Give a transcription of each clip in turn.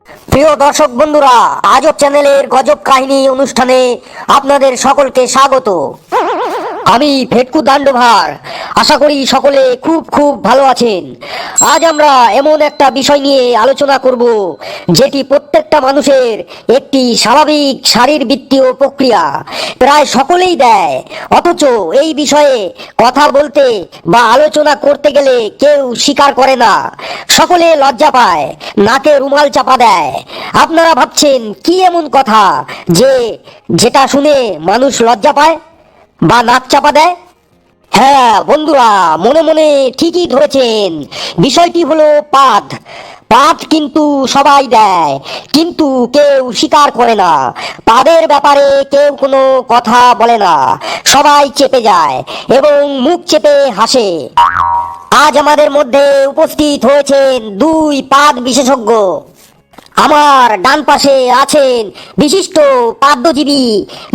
প্রিয় দর্শক বন্ধুরা, আজব চ্যানেলের গজব কাহিনী অনুষ্ঠানে আপনাদের সকলকে স্বাগত। আমি ভেটকু দান্ডভার। আশা করি সকলে খুব খুব ভালো আছেন। আজ আমরা এমন একটা বিষয় নিয়ে আলোচনা করব যেটি প্রত্যেকটা মানুষের একটি স্বাভাবিক শারীরবৃত্তীয় প্রক্রিয়া, প্রায় সকলেই দেয়, অথচ এই বিষয়ে কথা বলতে বা আলোচনা করতে গেলে কেউ স্বীকার করে না। সকলে লজ্জা পায়, নাকে রুমাল চাপা দেয়। আপনারা ভাবছেন কি এমন কথা যেটা শুনে মানুষ লজ্জা পায় বা নাক চাপা দেয়? হ্যাঁ বন্ধুরা, মনে মনে ঠিকই ধরেছেন। বিষয়টি হলো পাদ। পাদ কিন্তু সবাই দেয়, কিন্তু কেউ স্বীকার করে না। পাদের ব্যাপারে কেউ কোনো কথা বলে না, সবাই চেপে যায় এবং মুখ চেপে হাসে। আজ আমাদের মধ্যে উপস্থিত হয়েছেন দুই পাদ বিশেষজ্ঞ। আমার ডান পাশে আছেন বিশিষ্ট পাদ্যজীবী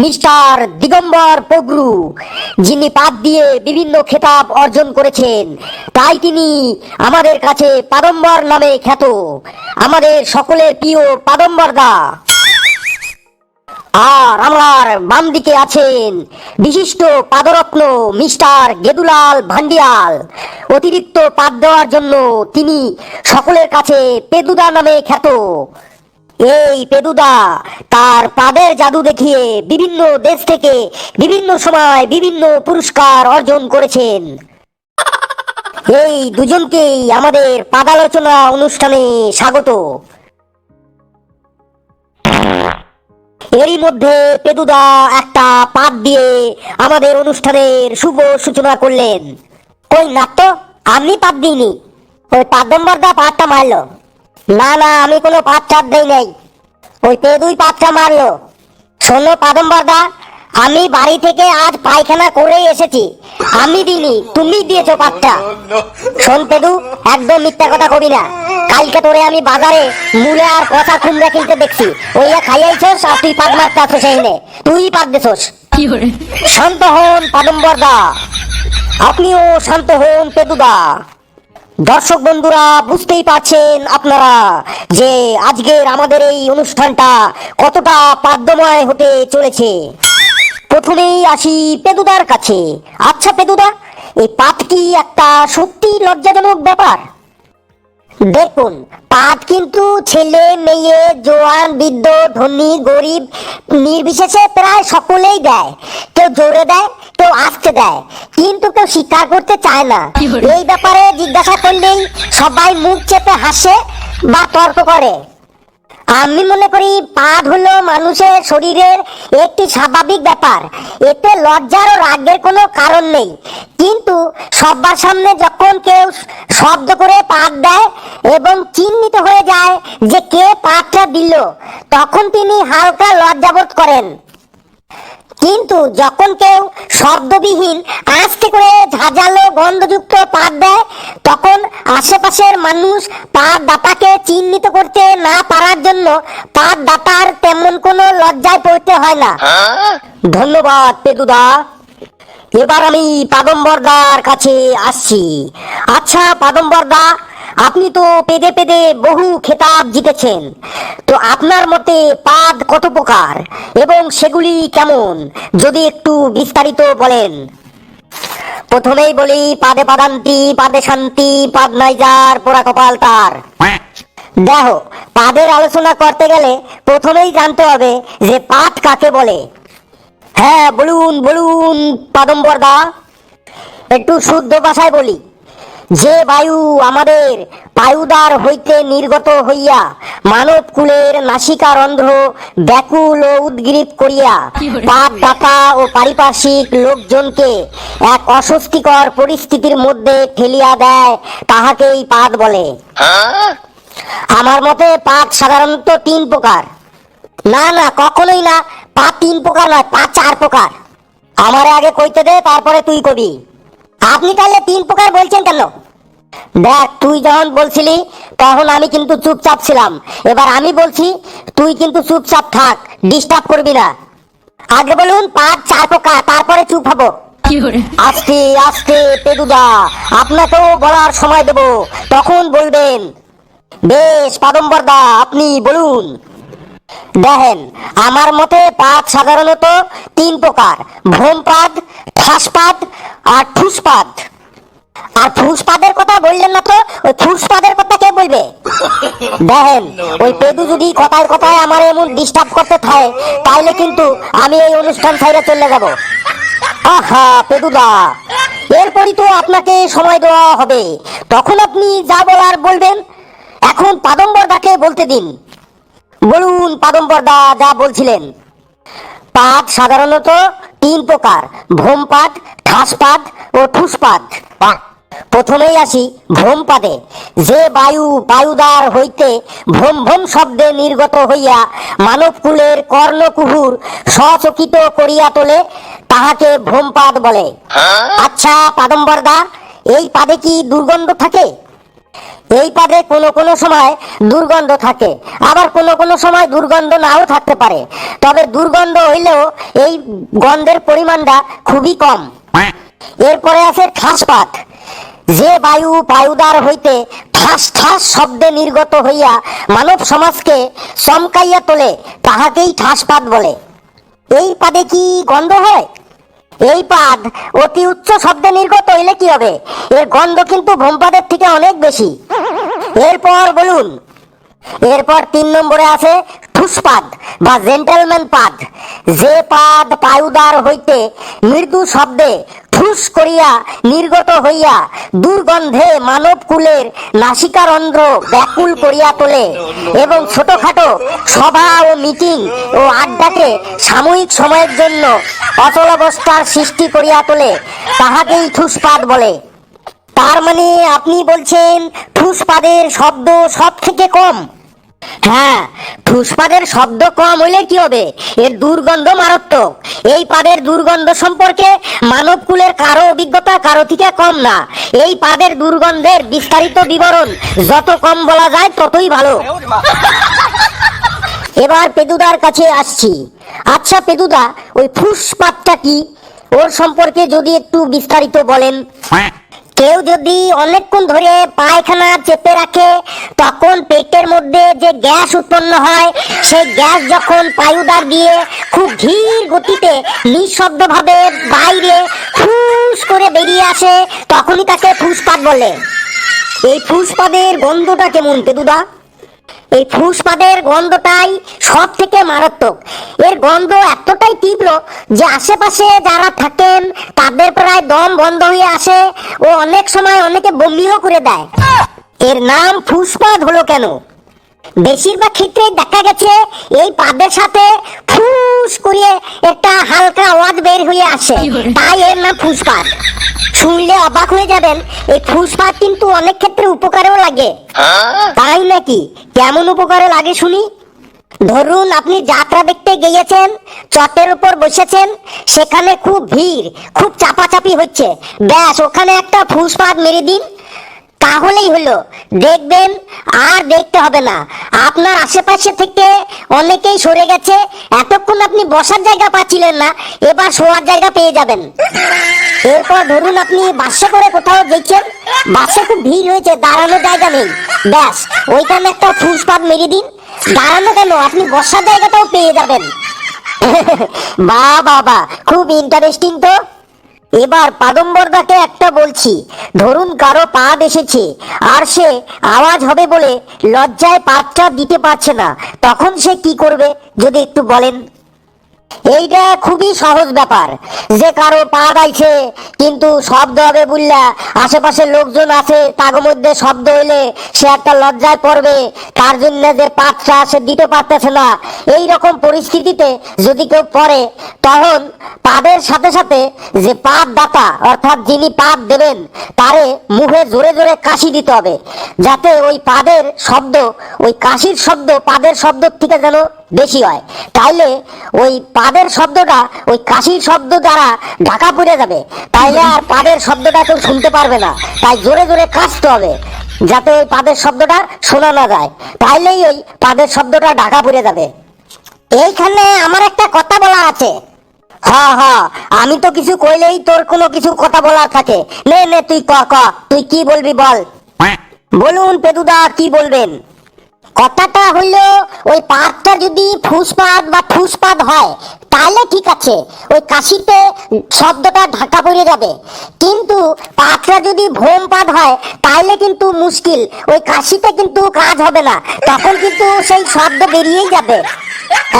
মিস্টার দিগম্বর পগরু, যিনি পাদ দিয়ে বিভিন্ন খেতাব অর্জন করেছেন, তাই তিনি আমাদের কাছে পাদম্বর নামে খ্যাত। আমাদের সকলের প্রিয় পাদম্বর দা। আর আমার বাম দিকে আছেন বিশিষ্ট পাদরত্ন মিস্টার গেদুলাল ভান্ডিয়াল। অতিরিক্ত পাদ দেওয়ার জন্য তিনি সকলের কাছে পেদুদা নামে খ্যাত। এই পেদুদা তার পাদের জাদু দেখিয়ে বিভিন্ন দেশ থেকে বিভিন্ন সময় বিভিন্ন পুরস্কার অর্জন করেছেন। এই দুজনকেই আমাদের পাদালোচনা অনুষ্ঠানে স্বাগত। এরই মধ্যে পেদুদা একটা পাদ দিয়ে আমাদের অনুষ্ঠানের শুভ সূচনা করলেন। কই না তো, আমি পাদ দিইনি, ওই পাদম্বরদা পাদটা মারলো। না না, আমি কোনো পাদ চাপ দেই নাই, ওই পেদুই পাদটা মারলো। শোনো পাদম্বরদা, আমি বাড়ি থেকে আজ পায়খানা করে এসেছি, আমি দিইনি, তুমি দিয়েছো পাদটা। শোন পেদু, একদম মিথ্যা কথা কবি না। কালকে তোরে আমি বাজারে মূলে আর কষা কুমড়া কিনতে দেখছি, ওইয়া খাইয়াইছস আর তুই পাদ মারতে আসছ, সেইনে তুই পাদ দেছস। শান্ত হন পাদম্বরদা, আপনিও শান্ত হন পেদুদা। দর্শক বন্ধুরা, বুঝতেই পারছেন আপনারা যে আজকের আমাদের এই অনুষ্ঠানটা কতটা পাদ্যময় হতে চলেছে। প্রথমেই আসি পেদুদার কাছে। আচ্ছা পেদুদা, এই পাদ কি একটা সত্যি লজ্জাজনক ব্যাপার? দেখুন, পাদ কিন্তু ছেলে মেয়ে জোয়ান বৃদ্ধ ধনী গরিব নির্বিশেষে প্রায় সকলেই দেয়। কেউ জোরে দেয়, কেউ আস্তে দেয়, কিন্তু কেউ স্বীকার করতে চায় না। এই ব্যাপারে জিজ্ঞাসা করলেই সবাই মুখ চেপে হাসে বা তর্ক করে। আমি মনে করি পাদ হলো মানুষের শরীরের একটি স্বাভাবিক ব্যাপার, এতে লজ্জার ও রাগের কোনো কারণ নেই। কিন্তু সবার সামনে যখন কেউ শব্দ করে পাদ দেয় এবং চিহ্নিত হয়ে যায় যে কে পাদটা দিল, তখন তিনি হালকা লজ্জাবোধ করেন। কিন্তু যখন কেউ শব্দবিহীন আস্তে করে ঝাঁঝালো গন্ধযুক্ত পাদ দেয়, তখন আশেপাশের মানুষ পাদ দাতাকে চিহ্নিত করতে না পারার জন্য পাদ দাতার তেমন কোনো লজ্জায় পড়তে হয় না। ধন্যবাদ পেদুদা। এবার আমি পাদম্বরদার কাছে আসছি। আচ্ছা পাদম্বরদা, আপনি তো পেদে পেদে বহু খেতাব জিতেছেন, তো আপনার মতে পাদ কত প্রকার এবং সেগুলি কেমন, যদি একটু বিস্তারিত বলেন। প্রথমেই বলি, পাদে পাদান্তি, পাদে শান্তি, পাদ নাই যার পোড়া কপাল তার। দেখো, পাদের আলোচনা করতে গেলে প্রথমেই জানতে হবে যে পাদ কাকে বলে। হ্যাঁ বলুন বলুন পাদম্বরদা, একটু শুদ্ধ ভাষায় বলি। যে বায়ু আমাদের পায়ুদার হইতে নির্গত হইয়া মানব কুলের নাসিকা রন্ধ্র ব্যাকুল ও উদ্গ্রীব করিয়া পাদ দাতা ও পারিপার্শ্বিক লোকজনকে এক অস্বস্তিকর পরিস্থিতির মধ্যে ঠেলিয়া দেয়, তাহাকেই পাদ বলে। আমার মতে পাদ সাধারণত 3 প্রকার। না না, কখনোই না, পাদ 3 প্রকার নয়, পাদ 4 প্রকার। আমারে আগে কইতে দে, তারপরে তুই কবি। আপনি তাহলে 3 প্রকার বলছেন কেন? দেখ, তুই যখন বলছিলি তখন আমি কিন্তু চুপচাপ ছিলাম, এবার আমি বলছি, তুই কিন্তু চুপচাপ থাক, ডিস্টার্ব করবি না। আগে বলুন পাদ 4 প্রকার, তারপরে চুপ হবো। আস্তে আস্তে পেদুদা, আপনাকেও বলার সময় দেব, তখন বলবেন। বেশ পাদম্বরদা, আপনি বলুন। দেখেন, আমার মতে পাদ সাধারণত তিন প্রকার: ভ্রমপাদ, ঠাসপাদ আর ঠুসপাদ। আর ফুসপাদের কথা বললেন না তো, ওই ফুসপাদের কথা কে বলবে? দেখেন, ওই পেদু যদি কথায় কথায় আমার এমন ডিস্টার্ব করতে থাকে, তাইলে কিন্তু আমি এই অনুষ্ঠান ছাইরে চলে যাব। আহা পেদুদা, এরপরই তো আপনাকে সময় দেওয়া হবে, তখন আপনি যা বলার বলবেন। এখন পাদম্বরদাকে বলতে দিন। বলুন পাদম্বরদা, যা বলছিলেন। পাদ সাধারণত তিন প্রকার: ভ্রমপাদ, ঠাসপাদ ও ঠুসপাদ। প্রথমেই আসি ভ্রমপাদে। যে বায়ু বায়ুদ্বার হইতে ভ্রম ভ্রম শব্দে নির্গত হইয়া মানবকুলের কর্ণকুহুর সচকিত করিয়া তোলে, তাহাকে ভ্রমপাদ বলে। আচ্ছা পাদম্বরদা, এই পাদে কি দুর্গন্ধ থাকে? এই পাদে কোনো কোনো সময় দুর্গন্ধ থাকে, আবার কোনো কোনো সময় দুর্গন্ধ নাও থাকতে পারে। তবে দুর্গন্ধ হইলেও এই গন্ধের পরিমাণটা খুবই কম। এরপরে আছে ঠাসপাদ। যে বায়ু বায়ুদ্বার হইতে ঠাস ঠাস শব্দে নির্গত হইয়া মানব সমাজকে চমকাইয়া তোলে, তাহাকেই ঠাসপাদ বলে। এই পাদে কি গন্ধ হয়? এই পাদ অতি উচ্চ শব্দে নির্গত হইলে কি হবে? এর গন্ধ কিন্তু ভ্রমপাদের থেকে অনেক বেশি। এরপর বলুন। এরপর তিন নম্বরে আছে ঠুসপাদ বা জেন্টেলম্যান পাদ। যে পাদ বায়ুদ্বার হইতে মৃদু শব্দে ঠুস করিয়া নির্গত হইয়া দুর্গন্ধে মানব কুলের নাসিকারন্ধ্র ব্যাকুল করিয়া তোলে এবং ছোটখাটো সভা ও মিটিং ও আড্ডাকে সাময়িক সময়ের জন্য অচলাবস্থার সৃষ্টি করিয়া তোলে, তাহাকেই ঠুসপাদ বলে। তার মানে আপনি বলছেন ঠুসপাদের শব্দ সব থেকে কম? হ্যাঁ, ঠুসপাদের শব্দ কম হইলে কি হবে? এর দুর্গন্ধ মারাত্মক। এই পাদের দুর্গন্ধ সম্পর্কে মানবকুলের কারো অভিজ্ঞতা কারো থেকে কম না। এই পাদের দুর্গন্ধের বিস্তারিত বিবরণ যত কম বলা যায় ততই ভালো। এবার পেদুদার কাছে আসছি। আচ্ছা পেদুদা, ওই ফুসপাদটা কি? ওর সম্পর্কে যদি একটু বিস্তারিত বলেন। কেউ যদি অনেকক্ষণ ধরে পায়খানা চেপে রাখে, তখন পেটের মধ্যে যে গ্যাস উৎপন্ন হয়, সেই গ্যাস যখন পায়ুদ্বার দিয়ে খুব ধীর গতিতে নিঃশব্দভাবে বাইরে ফুস করে বেরিয়ে আসে, তখনই তাকে ফুসপাদ বলে। এই ফুসপাদের গন্ধটা কেমন পেদুদা? এই ফুসপাদের গন্ধটাই সব থেকে মারাত্মক। এর গন্ধ এতটাই তীব্র যে আশেপাশে যারা থাকেন তাদের প্রায় দম বন্ধ হয়ে আসে ও অনেক সময় অনেকে বমিও করে দেয়। এর নাম ফুসপাদ হলো কেন? বেশিরভাগ ক্ষেত্রে দেখা গেছে এই পাদের সাথে ফুস করিয়ে একটা হালকা আওয়াজ বের হয়ে আসে, তাই এর নাম ফুসপাদ। শুনলে অবাক হয়ে যাবেন, এই ফুসপাদ কিন্তু অনেক ক্ষেত্রে উপকারেও লাগে। তাই নাকি? কেমন উপকারে লাগে শুনি। ধরুন আপনি যাত্রা দেখতে গিয়েছেন, চটের উপর বসেছেন, সেখানে খুব ভিড়, খুব চাপাচাপি হচ্ছে, ব্যাস ওখানে একটা ফুসপাদ মেরে দিন, তাহলেই হলো। দেখবেন আর দেখতে হবে না, আপনার আশেপাশে থেকে অনেকেই সরে গেছে। এতক্ষণ আপনি বসার জায়গা পাচ্ছিলেন না, এবার শোয়ার জায়গা পেয়ে যাবেন। এরপর ধরুন আপনি বাসে করে কোথাও দেখছেন, বাসে খুব ভিড় হয়েছে, দাঁড়ানোর জায়গা নেই, ব্যাস ওইখানে একটা ফুসপাদ মেরে দিন, দাঁড়ানো কেন, আপনি বসার জায়গাটাও পেয়ে যাবেন। বাহ বাহ বাহ, খুব ইন্টারেস্টিং তো। এবার পাদম্বরদাকে একটা বলছি। ধরুন কারো পাদ এসেছে, আর সে আওয়াজ হবে বলে লজ্জায় পাদটা দিতে পারছে না, তখন সে কি করবে যদি একটু বলেন? এইটা খুবই সহজ ব্যাপার। যে কারো পাদ আইছে কিন্তু শব্দ হবে বুঝলা, আশেপাশে লোকজন আছে, তার মধ্যে শব্দ হইলে সে একটা লজ্জায় পড়বে, তার জন্য যে পাদটা সে দিতে পারতেছে না, এই রকম পরিস্থিতিতে যদি কেউ পড়ে, তখন পাদের সাথে সাথে যে পাদ দাতা অর্থাৎ যিনি পাদ দেবেন তারে মুখে জোরে জোরে কাশি দিতে হবে, যাতে ওই পাদের শব্দ, ওই কাশির শব্দ পাদের শব্দ থেকে যেন বেশি হয়। তাইলে ওই পাদের শব্দটা ওই কাশির শব্দ দ্বারা ঢাকা পড়ে যাবে, তাইলে আর পাদের শব্দটা কেউ শুনতে পারবে না। তাই জোরে জোরে কাশতে হবে যাতে ওই পাদের শব্দটা শোনা না যায়, তাইলেই ওই পাদের শব্দটা ঢাকা পড়ে যাবে। এইখানে আমার একটা কথা বলার আছে। হ্যাঁ হ্যাঁ, আমি তো কিছু কইলেই তোর কোনো কিছু কথা বলার থাকে। নে নে তুই ক ক, তুই কি বলবি বল। বলুন পেদুদা, কি বলবেন? কথাটা হইলো, ওই পাতটা যদি ফুসপাত বা ঠুসপাত হয় তাহলে ঠিক আছে, ওই কাশিতে শব্দটা ঢাকা পড়ে যাবে। কিন্তু পাতটা যদি ভোমপাত হয় তাহলে কিন্তু মুশকিল, ওই কাশিতে কিন্তু কাজ হবে না, তখন কিন্তু সেই শব্দ বেরিয়েই যাবে।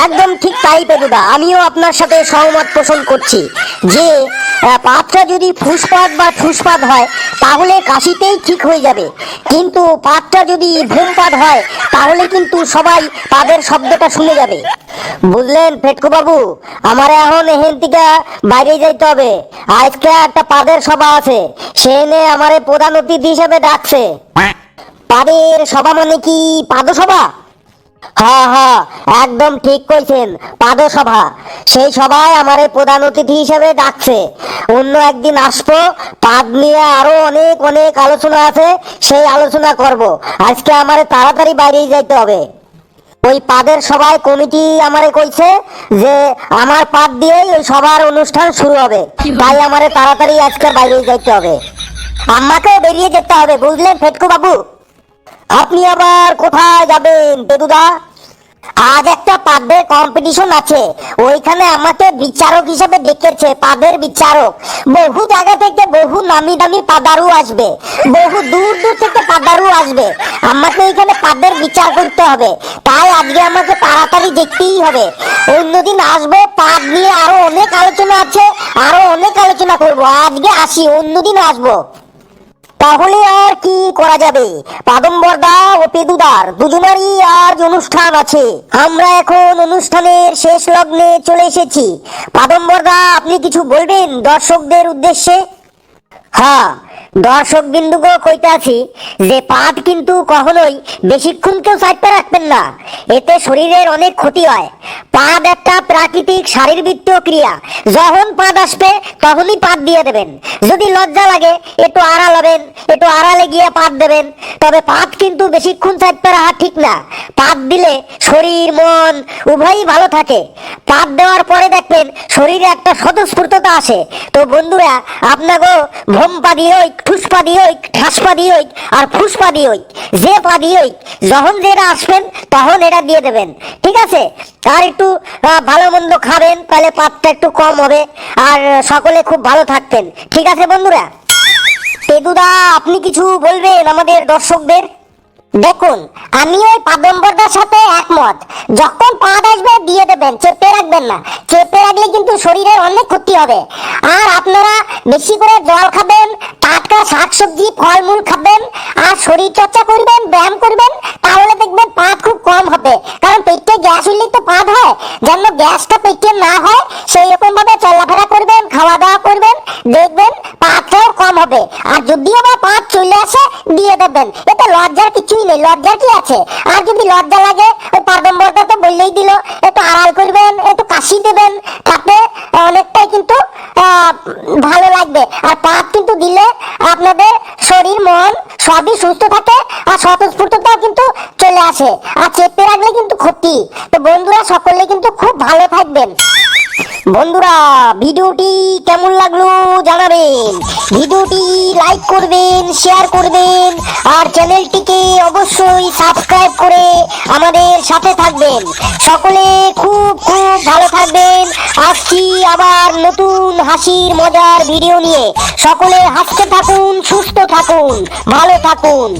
একদম ঠিক তাই পেদুদা, আমিও আপনার সাথে সহমত পোষণ করছি যে পাতটা যদি ফুসপাত বা ঠুসপাত হয় তাহলে কাশিতেই ঠিক হয়ে যাবে। কিন্তু পাতটা যদি ভূমপাত হয় তাহলে কিন্তু সবাই পাদের শব্দটা শুনে যাবে। বুঝলেন ফেটকু বাবু, আমার এখন এখান থেকে বাইরে যাইতে হবে। আজকে একটা পাদের সভা আছে, সে এনে আমারে প্রধান অতিথি হিসেবে ডাকছে। পাদের সভা মানে কি পাদসভা? হ্যাঁ হ্যাঁ, একদম ঠিক কইছেন, পাদসভা। সেই সভায় আমারে প্রধান অতিথি হিসেবে ডাকছে। অন্য একদিন আসবো, পাদ নিয়ে আরো অনেক অনেক আলোচনা আছে, সেই আলোচনা করব। আজকে আমারে তাড়াতাড়ি বাইরে যাইতে হবে। ওই পাদের সভায় কমিটি আমারে কইছে যে আমার পাদ দিয়েই ওই সভার অনুষ্ঠান শুরু হবে, তাই আমারে তাড়াতাড়ি আজকে বাইরে যাইতে হবে। আমাকেও বেরিয়ে যেতে হবে, বুঝলেন ফেটকু বাবু? আপনি আবার কোথায় যাবেন পেদুদা? আজ একটা পাদের কম্পিটিশন আছে, ওইখানে আমাকে বিচারক হিসেবে ডেকেছে, পাদের বিচারক। বহু জায়গা থেকে বহু নামি দামি পাদারু আসবে, বহু দূর দূর থেকে পাদারু আসবে। আমাকে এখানে পাদের বিচার করতে হবে, তাই আজকে আমাকে তাড়াতাড়ি দেখতেই হবে। অন্যদিন আসবো, পাদ নিয়ে আরো অনেক আলোচনা আছে, আরো অনেক আলোচনা করবো। আজকে আসি, অন্যদিন আসবো। তাহলে আর কি করা যাবে, পাদম্বরদা ও পেদুদার দুজনারই আজ অনুষ্ঠান আছে। আমরা এখন অনুষ্ঠানের শেষ লগ্নে চলে এসেছি। পাদম্বরদা, আপনি কিছু বলবেন দর্শকদের উদ্দেশ্যে? হ্যাঁ, দর্শক বিন্দুকে কইতে আছি যে পাদ কিন্তু কখনোই বেশিক্ষণ কেউ চাইতে রাখবেন না, এতে শরীরের অনেক ক্ষতি হয়। পাদ একটা প্রাকৃতিক শারীরবৃত্তীয় ক্রিয়া, যখন পাদ আসবে তখনই পাদ দিয়ে দেবেন। যদি লজ্জা লাগে একটু আড়াল হবেন, একটু আড়ালে গিয়ে পাদ দেবেন। তবে পাদ কিন্তু বেশিক্ষণ চাইতে রাখা ঠিক না। পাদ দিলে শরীর মন উভয়ই ভালো থাকে। পাদ দেওয়ার পরে দেখবেন শরীরে একটা স্বতঃস্ফূর্ততা আসে। তো বন্ধুরা, আপনাকেও ভোম পা দিয়ে ওই, ঠুস পা দিয়ে ওই, ঠাস পা দিয়ে ওই, আর ফুস পা দিয়ে ওই, যে পা দিয়ে ওই, যখন যেটা আসবেন তখন এটা দিয়ে দেবেন, ঠিক আছে? আর একটু ভালো মন্দ খাবেন, তাহলে পাতটা একটু কম হবে, আর সকলে খুব ভালো থাকবেন, ঠিক আছে বন্ধুরা? পেদুদা, আপনি কিছু বলবেন আমাদের দর্শকদের? দেখুন, আমি ওই পাদম্বরদার সাথে একমত। যখন পাদ আসবে দিয়ে দেবেন, চেপে রাখবেন না। চেপে রাখলে কিন্তু শরীরের অনেক ক্ষতি হবে। আর আপনারা বেশি করে জল খাবেন, টাটকা শাকসবজি ফলমূল খাবেন, আর শরীর চর্চা করবেন, ব্যায়াম করবেন, তাহলে দেখবেন পাদ খুব কম হবে। কারণ পেটে গ্যাস হইলেই তো পাদ হয়, যেন গ্যাসটা পেটে না হয় সেই রকম ভাবে চলাফেরা করবেন, খাওয়া দাওয়া করবেন, দেখবেন পাদটাও কম হবে। আর যদিও বা পাদ চলে আসে দিয়ে দেবেন, এতে লজ্জার কিছুই নেই, লজ্জার কি আছে? আর যদি লজ্জা লাগে, ওই পাদম্বরটা তো বললেই দিল, একটু আড়াল করবেন, একটু কাশি দেবেন, তাতে অনেকটাই কিন্তু ভালো লাগবে। আর পাদ কিন্তু দিলে আপনাদের শরীর মন সবই সুস্থ থাকে, আর স্বতঃস্ফূর্ততাও কিন্তু চলে আসে। আর চেপে রাখলে কিন্তু ক্ষতি। তো বন্ধুরা, সকলে কিন্তু খুব ভালো থাকবেন। বন্ধুরা, ভিডিওটি কেমন লাগলো জানাবেন, ভিডিওটি লাইক করবেন, শেয়ার করবেন, আর চ্যানেলটিকে অবশ্যই সাবস্ক্রাইব করে আমাদের সাথে থাকবেন। সকলে খুব খুব ভালো থাকবেন। আসছি আবার নতুন হাসির মজার ভিডিও নিয়ে। সকলে হাসতে থাকুন, সুস্থ থাকুন, ভালো থাকুন।